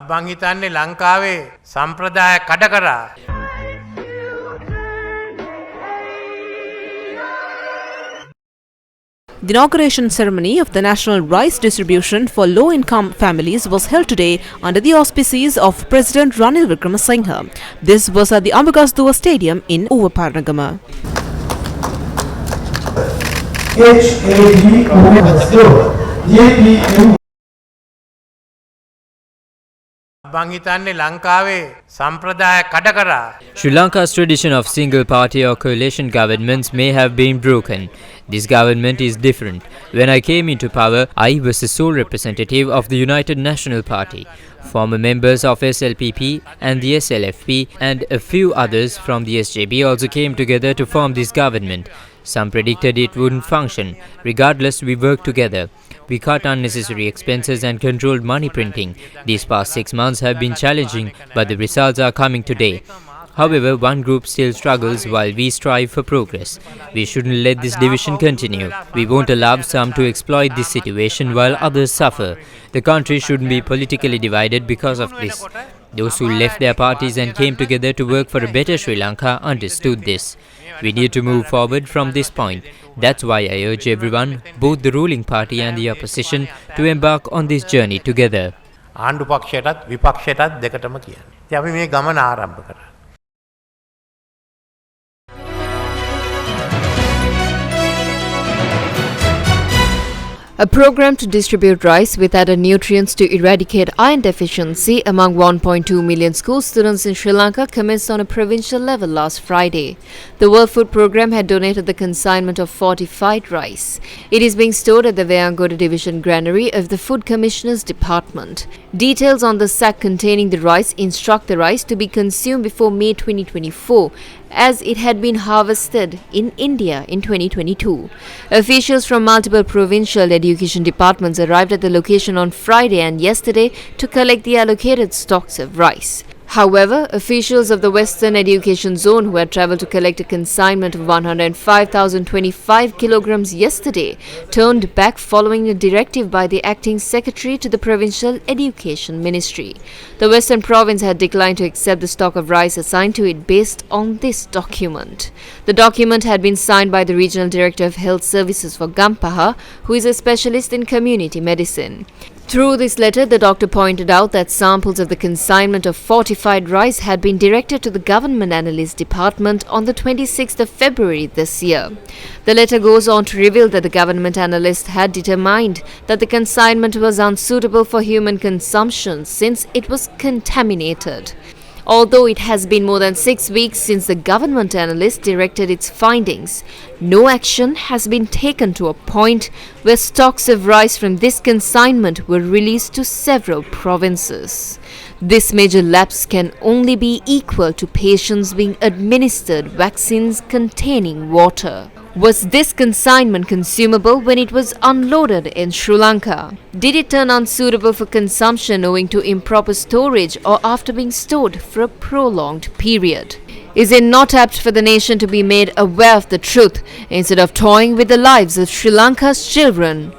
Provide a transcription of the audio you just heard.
මං හිතන්නේ ලංකාවේ සම්ප්‍රදාය කඩ කරා The inauguration ceremony of the national rice distribution for low-income families was held today under the auspices of President Ranil Wickremesinghe. This was at the Ambagasdua Stadium in Uvaparnagama. මං හිතන්නේ ලංකාවේ සම්ප්‍රදාය කඩ කරා Sri Lanka's tradition of single-party or coalition governments may have been broken. This government is different. When I came into power, I was the sole representative of the United National Party. Former members of SLPP and the SLFP and a few others from the SJB also came together to form this government. Some predicted it wouldn't function. Regardless, we worked together. We cut unnecessary expenses and controlled money printing. These past 6 months have been challenging, but the results are coming today. However, one group still struggles while we strive for progress. We shouldn't let this division continue. We won't allow some to exploit this situation while others suffer. The country shouldn't be politically divided because of this. Those who left their parties and came together to work for a better Sri Lanka understood this. We need to move forward from this point. That's why I urge everyone, both the ruling party and the opposition, to embark on this journey together. ආණ්ඩු පක්ෂයටත් විපක්ෂයටත් දෙකටම කියන්නේ. ඉතින් අපි මේ ගමන ආරම්භ කරා. A program to distribute rice with added nutrients to eradicate iron deficiency among 1.2 million school students in Sri Lanka commenced on a provincial level last Friday. The World Food Programme had donated the consignment of fortified rice. It is being stored at the Veyangoda Division Granary of the Food Commissioner's Department. Details on the sack containing the rice instruct the rice to be consumed before May 2024, as it had been harvested in India in 2022. Officials from multiple provincial education departments arrived at the location on Friday and yesterday to collect the allocated stocks of rice. However, officials of the Western Education Zone who had travelled to collect a consignment of 105,025 kilograms yesterday turned back following a directive by the acting secretary to the Provincial Education Ministry. The Western Province had declined to accept the stock of rice assigned to it based on this document. The document had been signed by the Regional Director of Health Services for Gampaha, who is a specialist in community medicine. Through this letter, the doctor pointed out that samples of the consignment of fortified rice had been directed to the Government Analyst Department on the 26th of February this year. The letter goes on to reveal that the government analyst had determined that the consignment was unsuitable for human consumption since it was contaminated. Although it has been more than 6 weeks since the government analyst directed its findings, no action has been taken to a point where stocks of rice from this consignment were released to several provinces. This major lapse can only be equal to patients being administered vaccines containing water. Was this consignment consumable when it was unloaded in Sri Lanka? Did it turn unsuitable for consumption owing to improper storage or after being stored for a prolonged period? Is it not apt for the nation to be made aware of the truth instead of toying with the lives of Sri Lanka's children?